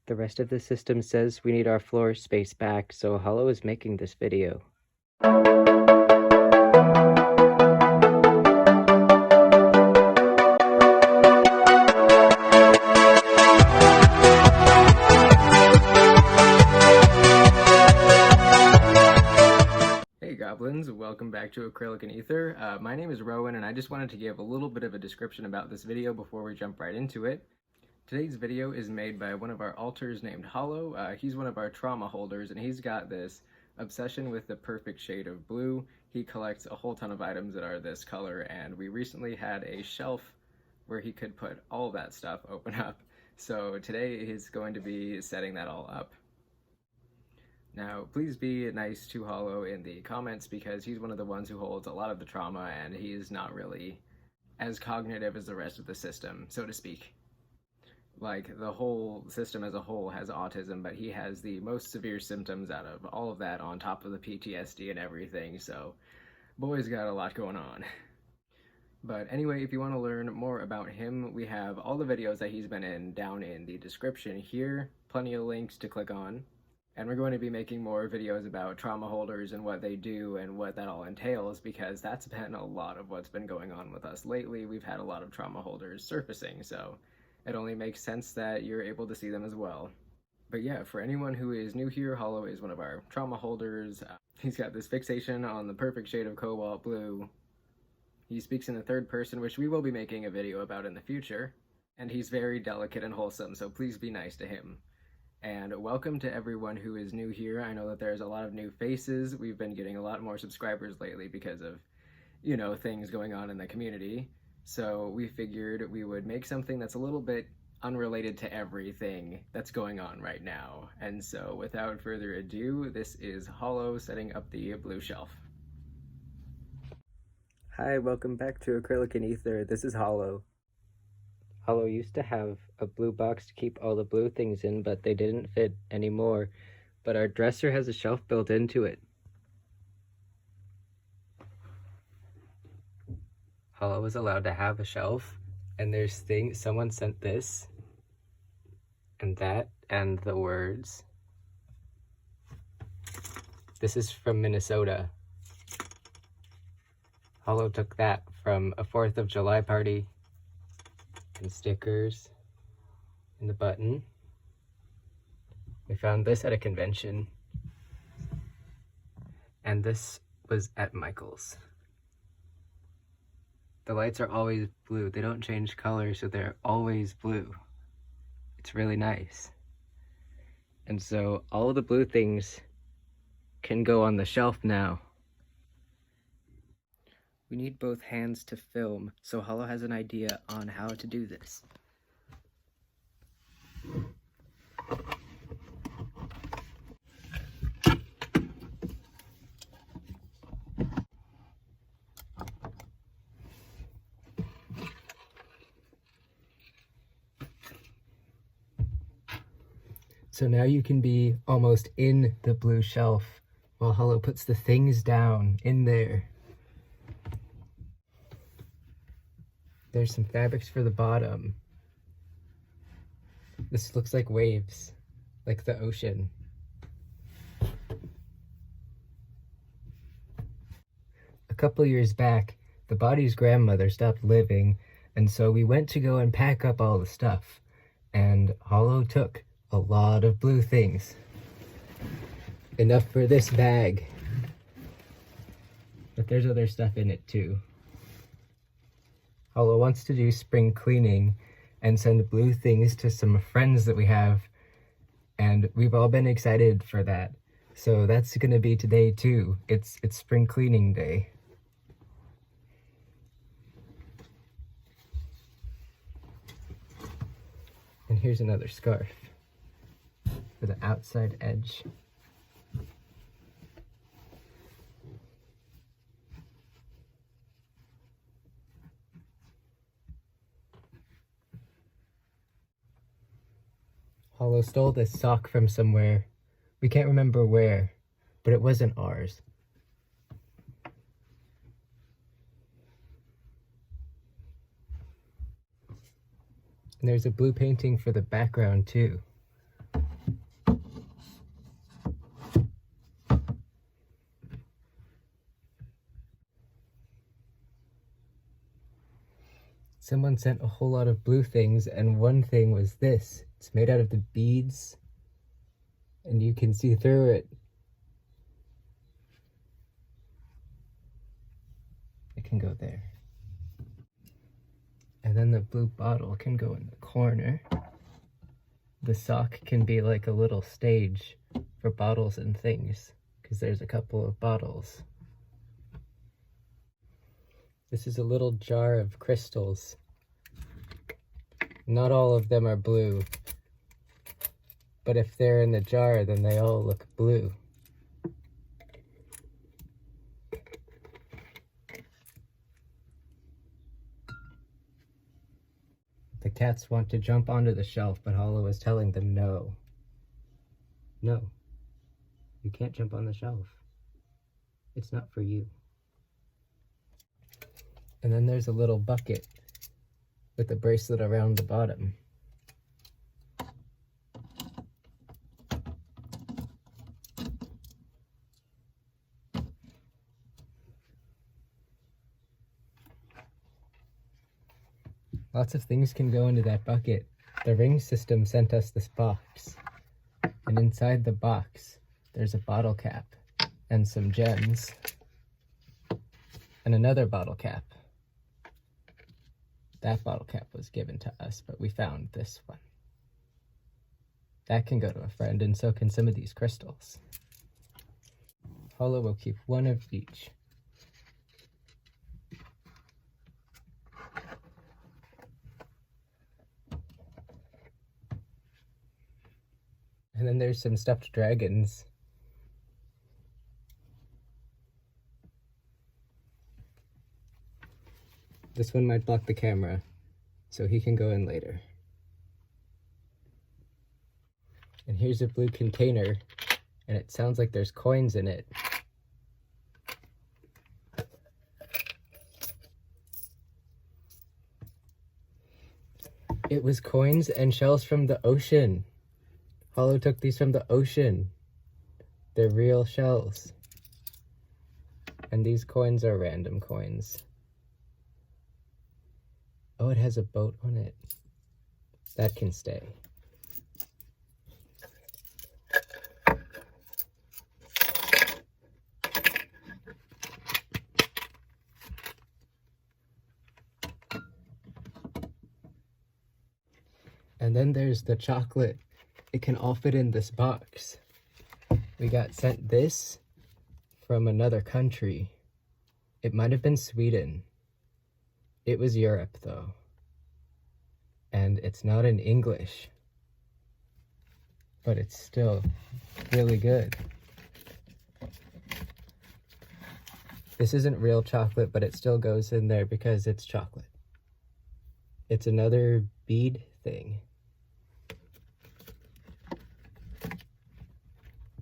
The rest of the system says we need our floor space back, so Hollow is making this video. Hey goblins, welcome back to Acrylic and Aether. My name is Rowan and I just wanted to give a little bit of a description about this video before we jump right into it. Today's video is made by one of our alters named Hollow. He's one of our trauma holders and he's got this obsession with the perfect shade of blue. He collects a whole ton of items that are this color, and we recently had a shelf where he could put all that stuff open up. So today he's going to be setting that all up. Now, please be nice to Hollow in the comments because he's one of the ones who holds a lot of the trauma and he's not really as cognitive as the rest of the system, so to speak. Like, the whole system as a whole has autism, but he has the most severe symptoms out of all of that on top of the PTSD and everything, so boy's got a lot going on. But anyway, if you want to learn more about him, we have all the videos that he's been in down in the description here, plenty of links to click on. And we're going to be making more videos about trauma holders and what they do and what that all entails, because that's been a lot of what's been going on with us lately. We've had a lot of trauma holders surfacing, so it only makes sense that you're able to see them as well. But yeah, for anyone who is new here, Hollow is one of our trauma holders. He's got this fixation on the perfect shade of cobalt blue. He speaks in the third person, which we will be making a video about in the future. And he's very delicate and wholesome, so please be nice to him. And welcome to everyone who is new here. I know that there's a lot of new faces. We've been getting a lot more subscribers lately because of, you know, things going on in the community. So we figured we would make something that's a little bit unrelated to everything that's going on right now. And so without further ado, this is Hollow setting up the blue shelf. Hi, welcome back to Acrylic and Aether. This is Hollow. Hollow used to have a blue box to keep all the blue things in, but they didn't fit anymore. But our dresser has a shelf built into it. Hollow was allowed to have a shelf, and there's things, someone sent this, and that, and the words. This is from Minnesota. Hollow took that from a 4th of July party. And stickers in the button. We found this at a convention. And this was at Michael's. The lights are always blue. They don't change color, so they're always blue. It's really nice. And so all of the blue things can go on the shelf now. We need both hands to film, so Hollow has an idea on how to do this. So now you can be almost in the blue shelf while Hollow puts the things down in there. There's some fabrics for the bottom. This looks like waves, like the ocean. A couple years back, the body's grandmother stopped living, and so we went to go and pack up all the stuff. And Hollow took a lot of blue things. Enough for this bag. But there's other stuff in it too. Hollow wants to do spring cleaning and send blue things to some friends that we have, and we've all been excited for that. So that's gonna be today too. It's spring cleaning day. And here's another scarf for the outside edge. Hollow stole this sock from somewhere. We can't remember where, but it wasn't ours. And there's a blue painting for the background too. someone sent a whole lot of blue things, and one thing was this. It's made out of the beads, and you can see through it. It can go there. And then the blue bottle can go in the corner. The sock can be like a little stage for bottles and things, because there's a couple of bottles. This is a little jar of crystals. Not all of them are blue, but if they're in the jar, then they all look blue. The cats want to jump onto the shelf, but Hollow is telling them no. No, you can't jump on the shelf. It's not for you. And then there's a little bucket with a bracelet around the bottom. Lots of things can go into that bucket. The ring system sent us this box. And inside the box, there's a bottle cap and some gems. And another bottle cap. That bottle cap was given to us, but we found this one. That can go to a friend, and so can some of these crystals. Hollow will keep one of each. And then there's some stuffed dragons. This one might block the camera, so he can go in later. And here's a blue container, and it sounds like there's coins in it. It was coins and shells from the ocean. Hollow took these from the ocean. They're real shells. And these coins are random coins. Oh, it has a boat on it. That can stay. And then there's the chocolate. It can all fit in this box. We got sent this from another country. It might have been Sweden. It was Europe, though. And it's not in English. But it's still really good. This isn't real chocolate, but it still goes in there because it's chocolate. It's another bead thing.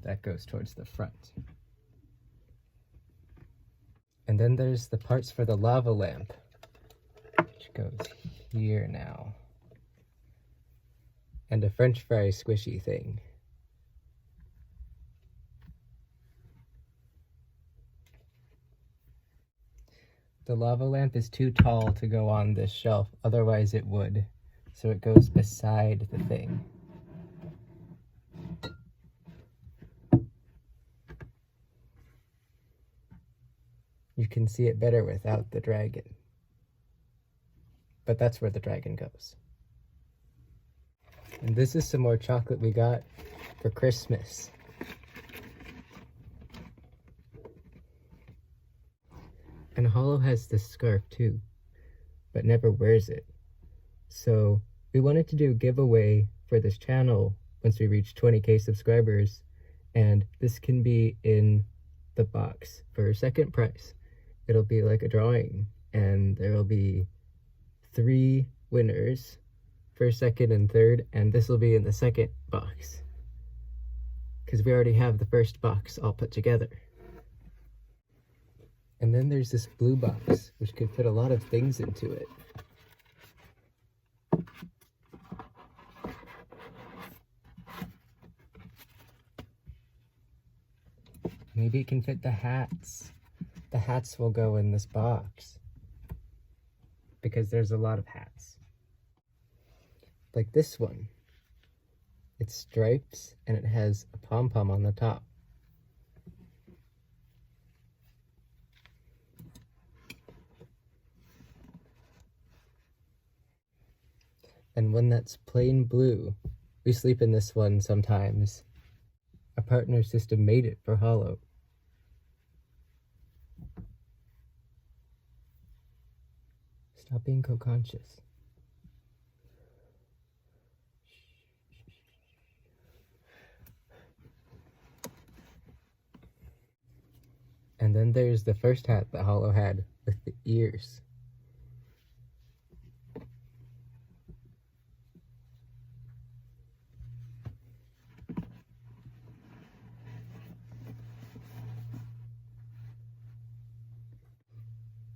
That goes towards the front. And then there's the parts for the lava lamp, which goes here now. And a French fry squishy thing. The lava lamp is too tall to go on this shelf, otherwise it would. So it goes beside the thing. You can see it better without the dragon. But that's where the dragon goes. And this is some more chocolate we got for Christmas. And Hollow has this scarf too, but never wears it. So we wanted to do a giveaway for this channel once we reach 20K subscribers, and this can be in the box for second prize. It'll be like a drawing, and there will be 3 winners, first, second, and third, and this will be in the second box, because we already have the first box all put together. And then there's this blue box, which could fit a lot of things into it. Maybe it can fit the hats. The hats will go in this box, because there's a lot of hats. Like this one. It's stripes and it has a pom-pom on the top. And one that's plain blue. We sleep in this one sometimes. Our partner system made it for Hollow. Stop being co-conscious. And then there's the first hat that Hollow had with the ears.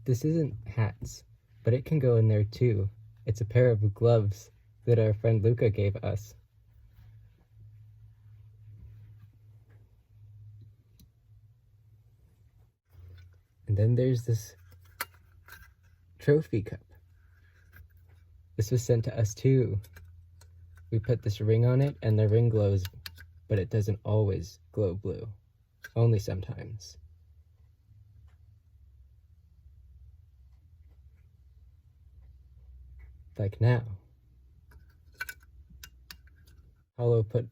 This isn't hats, but it can go in there too. It's a pair of gloves that our friend Luca gave us. And then there's this trophy cup. This was sent to us too. We put this ring on it and the ring glows, but it doesn't always glow blue. Only sometimes. Like now. Hollow put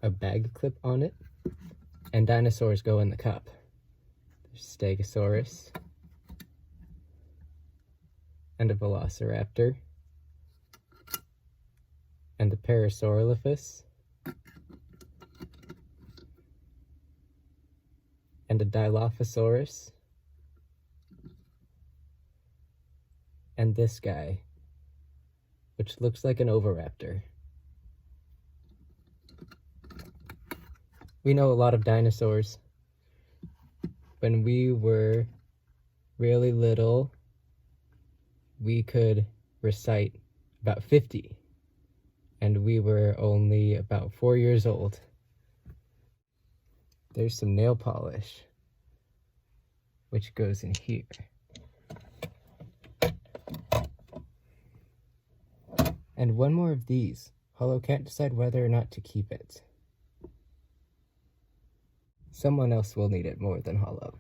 a bag clip on it, and dinosaurs go in the cup. There's Stegosaurus, and a Velociraptor, and a Parasaurolophus, and a Dilophosaurus, and this guy, which looks like an Oviraptor. We know a lot of dinosaurs. When we were really little, we could recite about 50, and we were only about 4 years old. There's some nail polish, which goes in here. And one more of these. Hollow can't decide whether or not to keep it. Someone else will need it more than Hollow.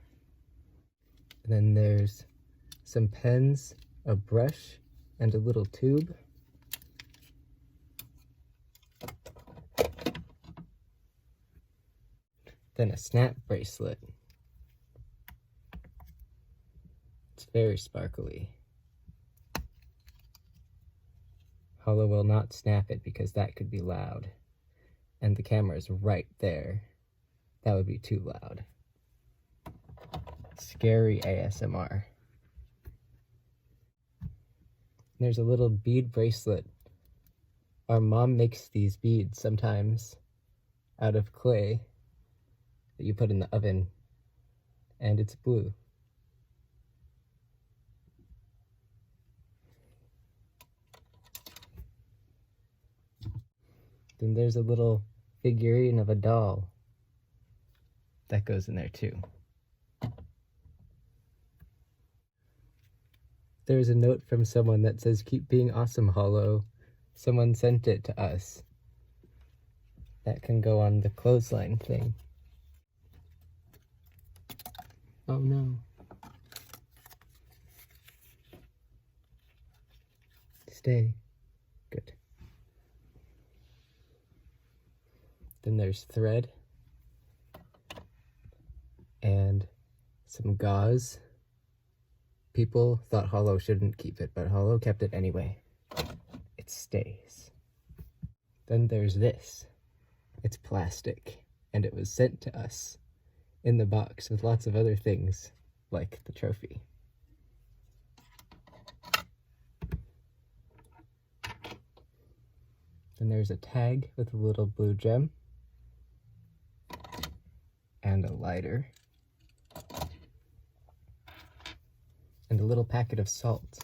And then there's some pens, a brush, and a little tube. Then a snap bracelet. It's very sparkly. Hollow will not snap it because that could be loud. And the camera's right there. That would be too loud. Scary ASMR. There's a little bead bracelet. Our mom makes these beads sometimes out of clay that you put in the oven, and it's blue. Then there's a little figurine of a doll that goes in there too. There's a note from someone that says, "Keep being awesome, Hollow." Someone sent it to us. That can go on the clothesline thing. Oh no. Stay. Good. Then there's thread. And some gauze. People thought Hollow shouldn't keep it, but Hollow kept it anyway. It stays. Then there's this. It's plastic, and it was sent to us in the box with lots of other things, like the trophy. Then there's a tag with a little blue gem, and a lighter, and a little packet of salt.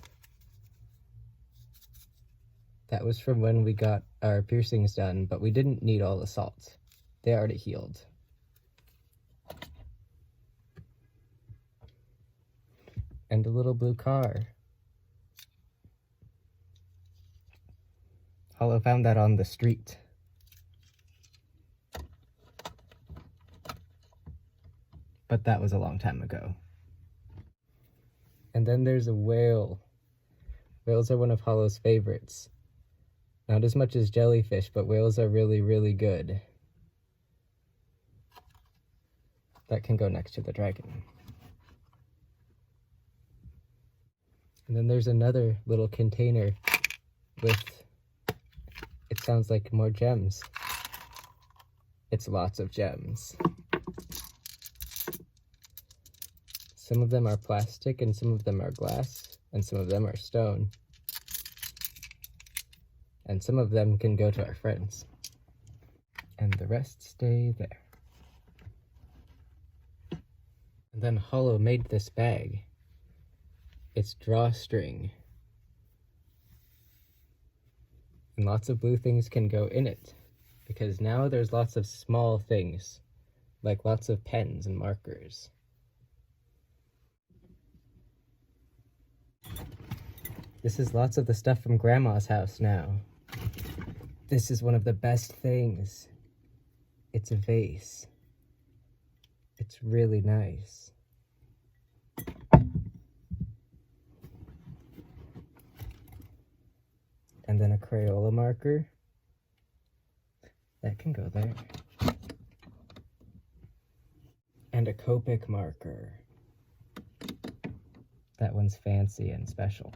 That was from when we got our piercings done, but we didn't need all the salt. They already healed. And a little blue car. Hollow found that on the street. But that was a long time ago. And then there's a whale. Whales are one of Hollow's favorites. Not as much as jellyfish, but whales are really, really good. That can go next to the dragon. And then there's another little container with, it sounds like more gems. It's lots of gems. Some of them are plastic and some of them are glass and some of them are stone. And some of them can go to our friends. And the rest stay there. And then Hollow made this bag. It's drawstring. And lots of blue things can go in it, because now there's lots of small things, like lots of pens and markers. This is lots of the stuff from Grandma's house now. This is one of the best things. It's a vase. It's really nice. And then a Crayola marker. That can go there. And a Copic marker. That one's fancy and special.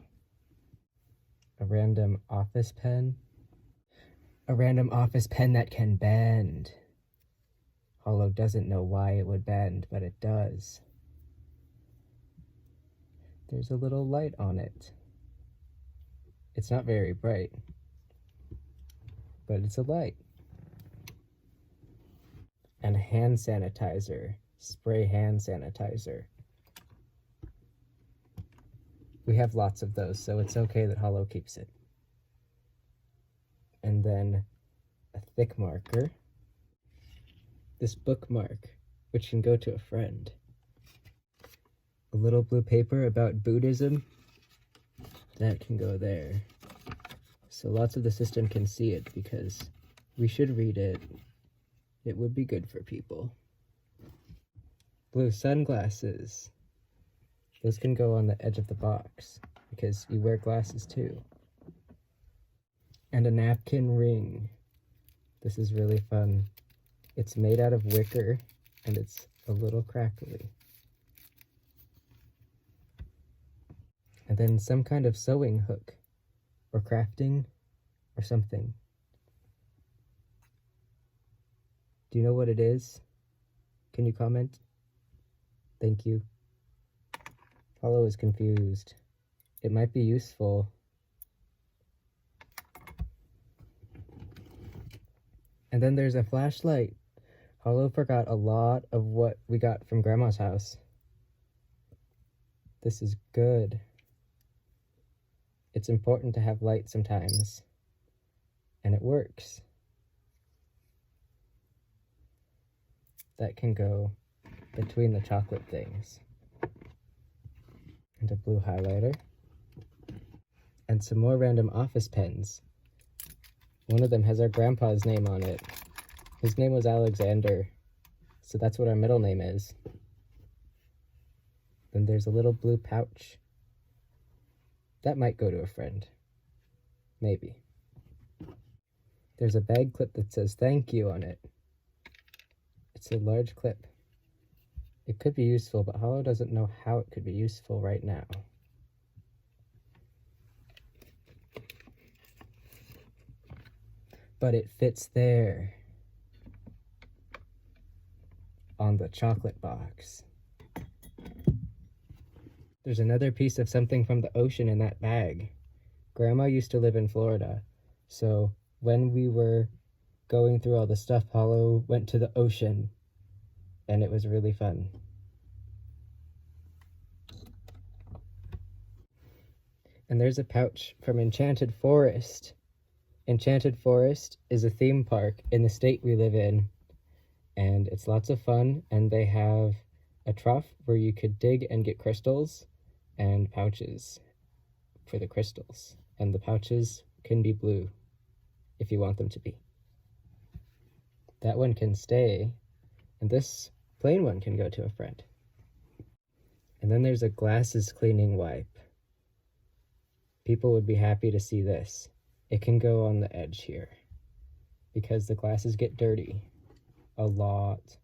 A random office pen. A random office pen that can bend. Hollow doesn't know why it would bend, but it does. There's a little light on it. It's not very bright, but it's a light. And a hand sanitizer, spray hand sanitizer. We have lots of those, so it's okay that Hollow keeps it. And then a thick marker. This bookmark, which can go to a friend. A little blue paper about Buddhism. That can go there. So lots of the system can see it because we should read it. It would be good for people. Blue sunglasses. Those can go on the edge of the box because you wear glasses too. And a napkin ring. This is really fun. It's made out of wicker and it's a little crackly. And then some kind of sewing hook or crafting or something. Do you know what it is? Can you comment? Thank you. Hollow is confused. It might be useful. And then there's a flashlight. Hollow forgot a lot of what we got from Grandma's house. This is good. It's important to have light sometimes. And it works. That can go between the chocolate things. And a blue highlighter. And some more random office pens. One of them has our grandpa's name on it. His name was Alexander, so that's what our middle name is. Then there's a little blue pouch. That might go to a friend. Maybe. There's a bag clip that says thank you on it. It's a large clip. It could be useful, but Hollow doesn't know how it could be useful right now. But it fits there. On the chocolate box. There's another piece of something from the ocean in that bag. Grandma used to live in Florida, so when we were going through all the stuff, Hollow went to the ocean, and it was really fun. And there's a pouch from Enchanted Forest. Enchanted Forest is a theme park in the state we live in, and it's lots of fun, and they have a trough where you could dig and get crystals, and pouches for the crystals, and the pouches can be blue. if you want them to be. That one can stay, and this plain one can go to a friend. And then there's a glasses cleaning wipe. People would be happy to see this. It can go on the edge here, because the glasses get dirty a lot.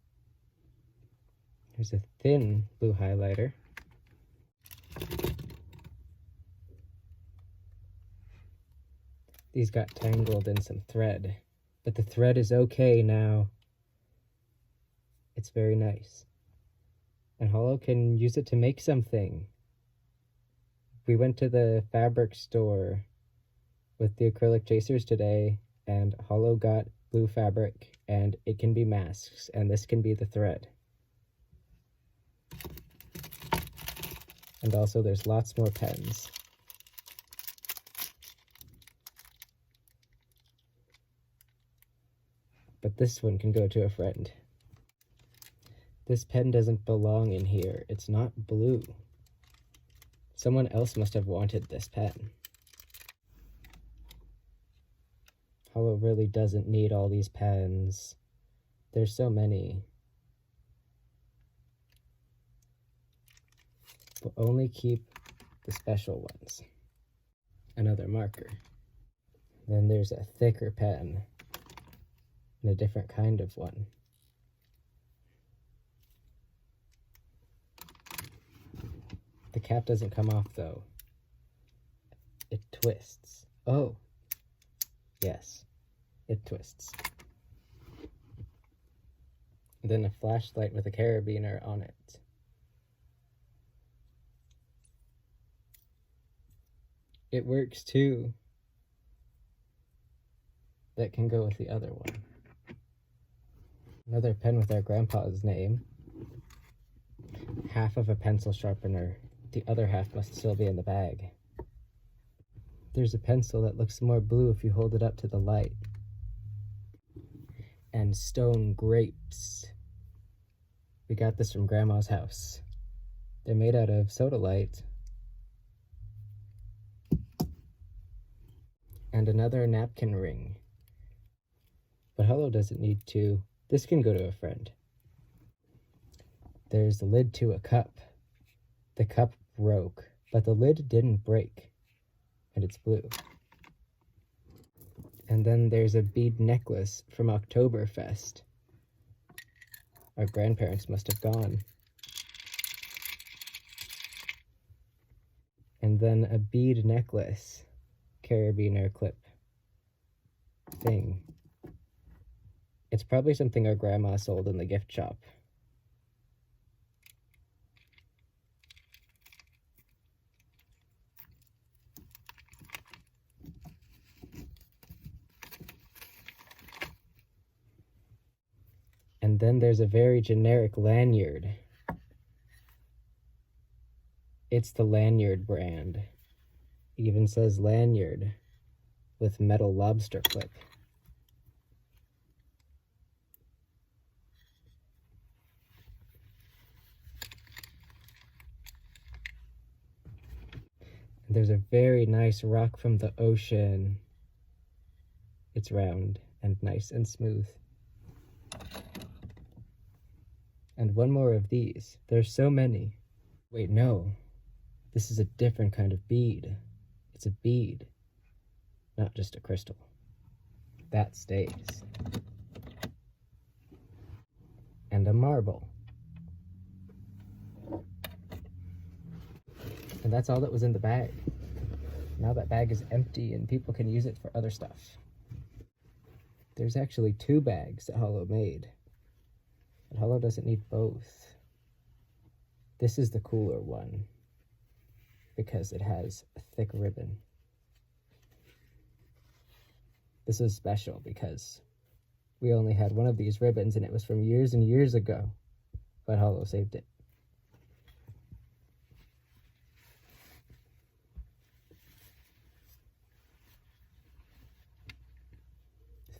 There's a thin blue highlighter. These got tangled in some thread, but the thread is okay now. It's very nice. And Hollow can use it to make something. We went to the fabric store with the acrylic chasers today, and Hollow got blue fabric, and it can be masks, and this can be the thread. And also there's lots more pens. But this one can go to a friend. This pen doesn't belong in here. It's not blue. Someone else must have wanted this pen. Hollow really doesn't need all these pens. There's so many. But only keep the special ones. Another marker. Then there's a thicker pen and a different kind of one. The cap doesn't come off though. It twists. Oh, yes, it twists. And then a flashlight with a carabiner on it. It works too. That can go with the other one. Another pen with our grandpa's name. Half of a pencil sharpener. The other half must still be in the bag. There's a pencil that looks more blue if you hold it up to the light. And stone grapes. We got this from Grandma's house. They're made out of sodalite. And another napkin ring. But Hollow doesn't need to. This can go to a friend. There's the lid to a cup. The cup broke, but the lid didn't break. And it's blue. And then there's a bead necklace from Oktoberfest. Our grandparents must have gone. And then a bead necklace, carabiner clip thing. It's probably something our grandma sold in the gift shop. And then there's a very generic lanyard. It's the Lanyard brand. It even says lanyard with metal lobster clip. And there's a very nice rock from the ocean. It's round and nice and smooth. And one more of these. There's so many. Wait, no. This is a different kind of bead. It's a bead, not just a crystal. That stays. And a marble. And that's all that was in the bag. Now that bag is empty and people can use it for other stuff. There's actually 2 bags that Hollow made. But Hollow doesn't need both. This is the cooler one because it has a thick ribbon. This is special because we only had one of these ribbons and it was from years and years ago, but Hollow saved it.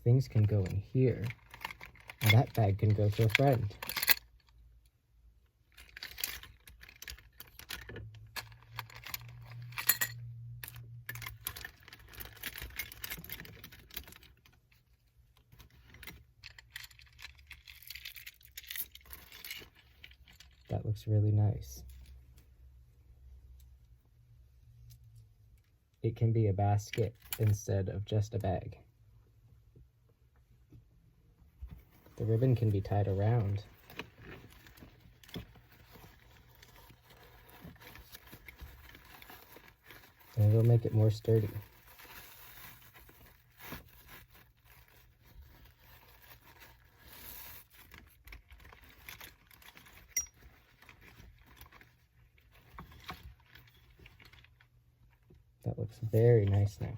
Things can go in here, and that bag can go to a friend. That looks really nice. It can be a basket instead of just a bag. The ribbon can be tied around. And it'll make it more sturdy. That looks very nice now.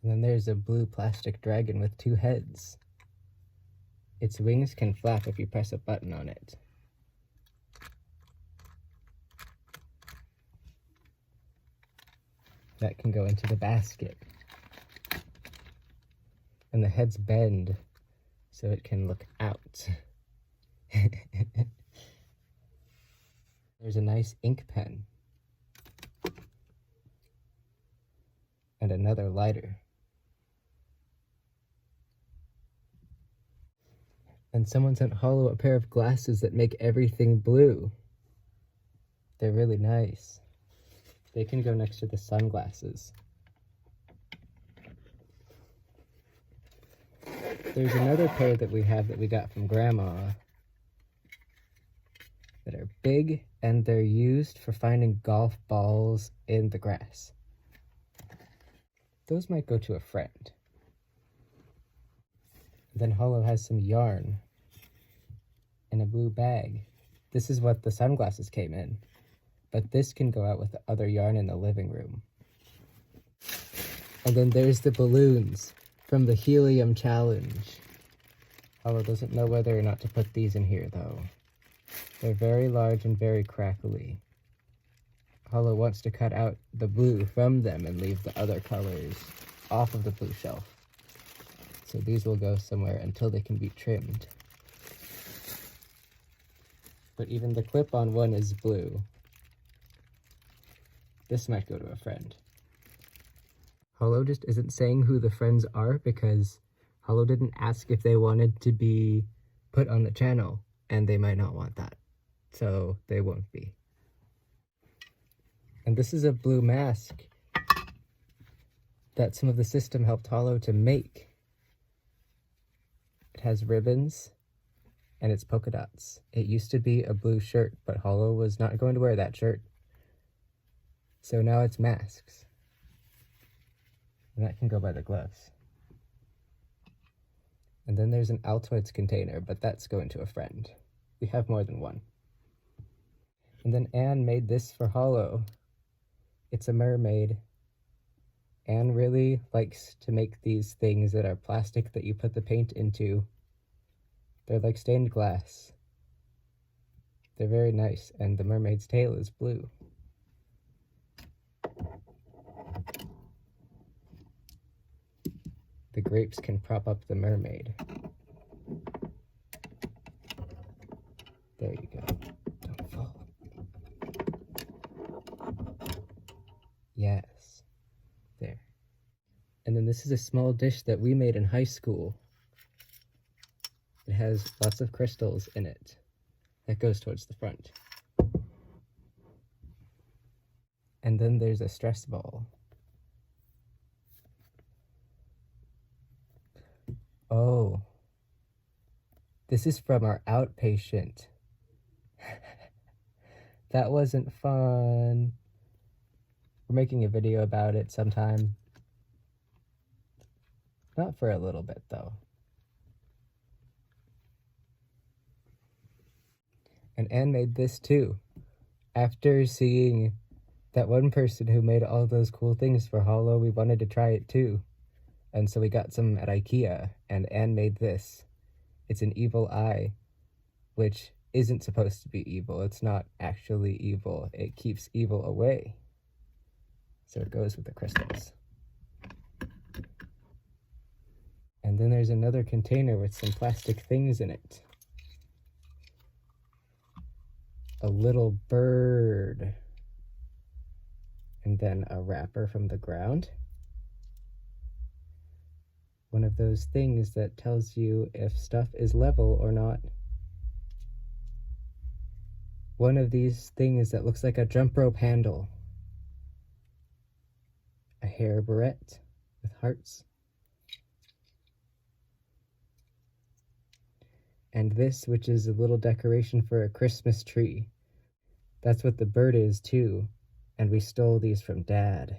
And then there's a blue plastic dragon with 2 heads. Its wings can flap if you press a button on it. That can go into the basket. And the heads bend so it can look out. There's a nice ink pen. And another lighter. And someone sent Hollow a pair of glasses that make everything blue. They're really nice. They can go next to the sunglasses. There's another pair that we have that we got from Grandma that are big, and they're used for finding golf balls in the grass. Those might go to a friend. Then Hollow has some yarn in a blue bag. This is what the sunglasses came in, but this can go out with the other yarn in the living room. And then there's the balloons from the helium challenge. Hollow doesn't know whether or not to put these in here though. They're very large and very crackly. Hollow wants to cut out the blue from them and leave the other colors off of the blue shelf. So these will go somewhere until they can be trimmed. But even the clip-on one is blue. This might go to a friend. Hollow just isn't saying who the friends are because Hollow didn't ask if they wanted to be put on the channel, and they might not want that. So they won't be. And this is a blue mask that some of the system helped Hollow to make. It has ribbons, and it's polka dots. It used to be a blue shirt, but Hollow was not going to wear that shirt. So now it's masks. And that can go by the gloves. And then there's an Altoids container, but that's going to a friend. We have more than one. And then Anne made this for Hollow. It's a mermaid. Anne really likes to make these things that are plastic that you put the paint into. They're like stained glass. They're very nice, and the mermaid's tail is blue. The grapes can prop up the mermaid. There you go. Don't fall. Yes. There. And then this is a small dish that we made in high school. It has lots of crystals in it. That goes towards the front. And then there's a stress ball. Oh. This is from our outpatient. That wasn't fun. We're making a video about it sometime. Not for a little bit, though. And Anne made this, too. After seeing that one person who made all those cool things for Hollow, we wanted to try it, too. And so we got some at IKEA, and Anne made this. It's an evil eye, which isn't supposed to be evil. It's not actually evil. It keeps evil away. So it goes with the crystals. And then there's another container with some plastic things in it. A little bird. and then a wrapper from the ground. One of those things that tells you if stuff is level or not. One of these things that looks like a jump rope handle. A hair barrette with hearts. And this, which is a little decoration for a Christmas tree. That's what the bird is too, and we stole these from Dad.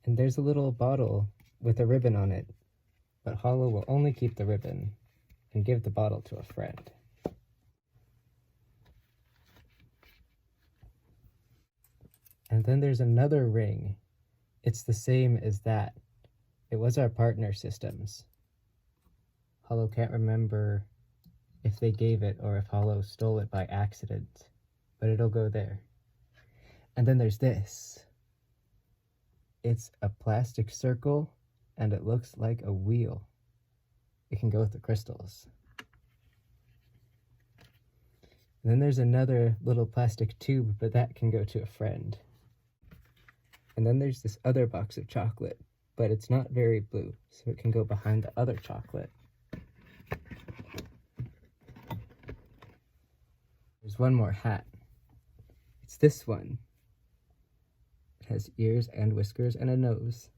And there's a little bottle with a ribbon on it, but Hollow will only keep the ribbon and give the bottle to a friend. And then there's another ring. It's the same as that. It was our partner systems. Hollow can't remember if they gave it or if Hollow stole it by accident, but it'll go there. And then there's this. It's a plastic circle and it looks like a wheel. It can go with the crystals. And then there's another little plastic tube, but that can go to a friend. And then there's this other box of chocolate, but it's not very blue, so it can go behind the other chocolate. There's one more hat. It's this one. It has ears and whiskers and a nose.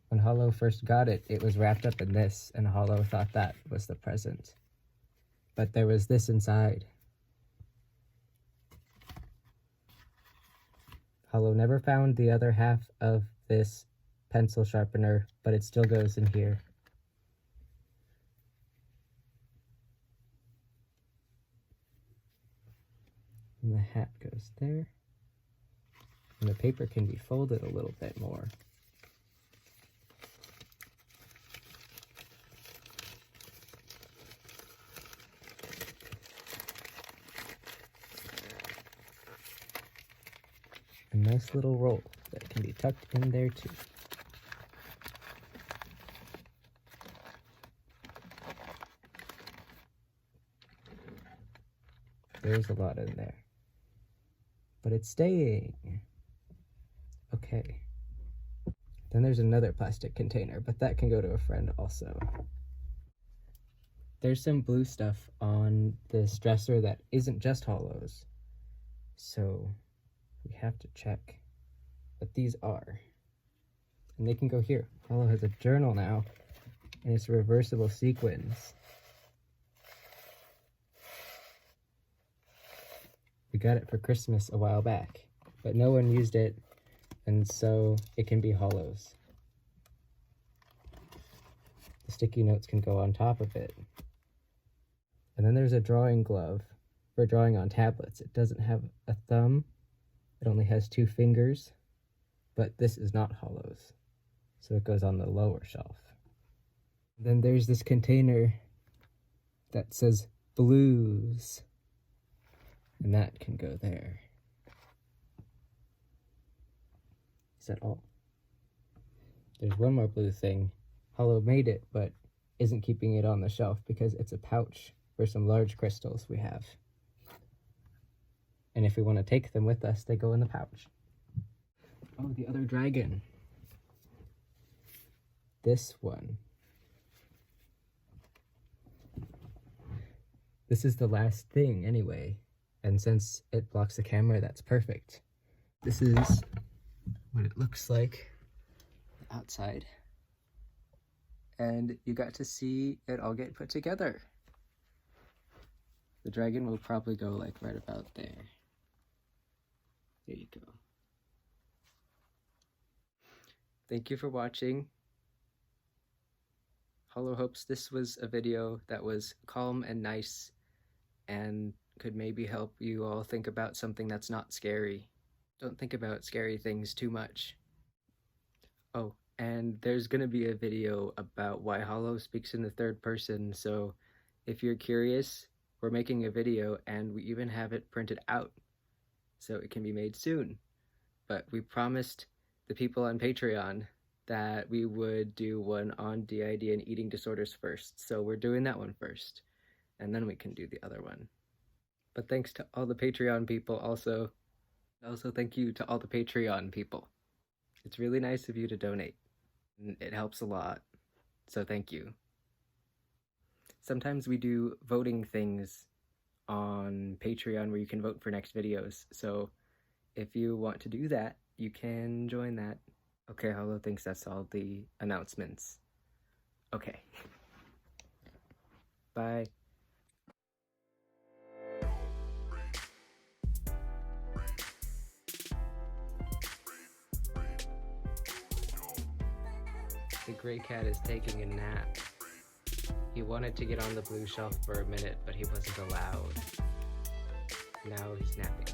When Hollow first got it, it was wrapped up in this, and Hollow thought that was the present. But there was this inside. Hollow never found the other half of this pencil sharpener, but it still goes in here. And the hat goes there. And the paper can be folded a little bit more. A nice little roll that can be tucked in there too. There's a lot in there. But it's staying. Okay. Then there's another plastic container, but that can go to a friend also. There's some blue stuff on this dresser that isn't just Hollow's. So we have to check what these are. And they can go here. Hollow has a journal now, and it's reversible sequins. We got it for Christmas a while back, but no one used it, and so it can be Hollow's. The sticky notes can go on top of it. And then there's a drawing glove for drawing on tablets. It doesn't have a thumb. It only has 2 fingers, but this is not Hollow's, so it goes on the lower shelf. Then there's this container that says blues, and that can go there. Is that all? There's one more blue thing. Hollow made it, but isn't keeping it on the shelf because it's a pouch for some large crystals we have. And if we want to take them with us, they go in the pouch. Oh, the other dragon. This one. This is the last thing anyway. And since it blocks the camera, that's perfect. This is what it looks like outside. And you got to see it all get put together. The dragon will probably go like right about there. There you go. Thank you for watching. Hollow hopes this was a video that was calm and nice and could maybe help you all think about something that's not scary. Don't think about scary things too much. Oh, and there's gonna be a video about why Hollow speaks in the third person, so if you're curious, we're making a video and we even have it printed out, so it can be made soon. But we promised the people on Patreon that we would do one on d.i.d and eating disorders first, so we're doing that one first. and then we can do the other one. But thanks to all the Patreon people also. Also thank you to all the Patreon people. It's really nice of you to donate. It helps a lot, so thank you. Sometimes we do voting things on Patreon where you can vote for next videos, so if you want to do that, you can join that. Okay, Hollow thinks that's all the announcements. Okay. Bye. The gray cat is taking a nap. He wanted to get on the blue shelf for a minute, but he wasn't allowed. Now he's napping.